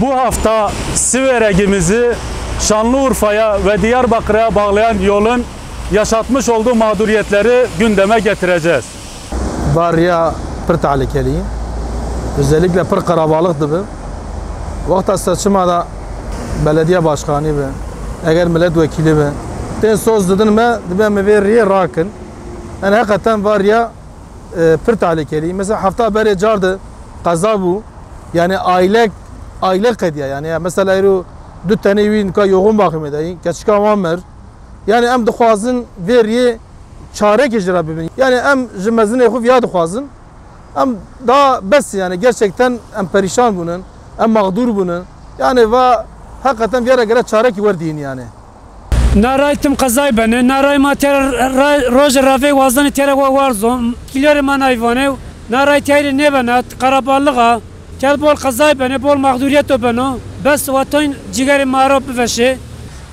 Bu hafta Siverek'imizi Şanlıurfa'ya ve Diyarbakır'a bağlayan yolun yaşatmış olduğu mağduriyetleri gündeme getireceğiz. Var ya pır tehlikeli, özellikle pır karabalıktı bu. Vakta seçimde belediye başkanı be, eğer milletvekili be, ten söz dedin mi, ben veriye rakın. Yani hakikaten var ya pır tehlikeli. Mesela hafta beri cardı kaza bu. Yani aile kediye yani mesela ero dü tane evin ka yoğun bakım edeyim, keçika mamer. Yani em dixwazin veriye çare kecira bibin. Yani em jimezine xu ya dixwazin. Em daha bes yani gerçekten em perişan bunun, em mağdur bunun. Yani ve hakikaten bir yere göre çare ki verdiğin yani. Naraytım kazay beni, narayma ter roj rafe vazdan tere varzom. Kileri manayvane, naraytayri ne bana karaballığa. Kel bol kazay beni, bol mağduriyet o beni. Bes vatan cigari marop veşe.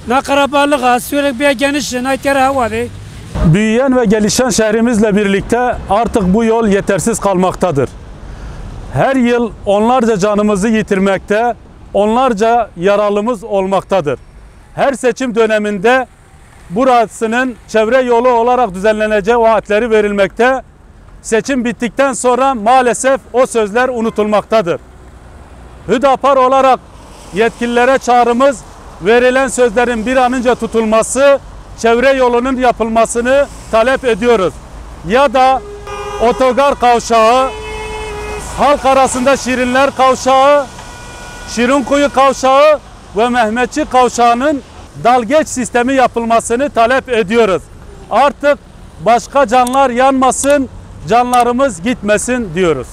Na karaballığa sürekli bir geniş, na tere havade. Büyüyen ve gelişen şehrimizle birlikte artık bu yol yetersiz kalmaktadır. Her yıl onlarca canımızı yitirmekte, onlarca yaralımız olmaktadır. Her seçim döneminde burasının çevre yolu olarak düzenleneceği vaatleri verilmekte. Seçim bittikten sonra maalesef o sözler unutulmaktadır. Hüdapar olarak yetkililere çağrımız verilen sözlerin bir an önce tutulması, çevre yolunun yapılmasını talep ediyoruz. Ya da otogar kavşağı, halk arasında Şirinler Kavşağı, Şirinkuyu Kavşağı ve Mehmetçi Kavşağı'nın dalgeç sistemi yapılmasını talep ediyoruz. Artık başka canlar yanmasın, canlarımız gitmesin diyoruz.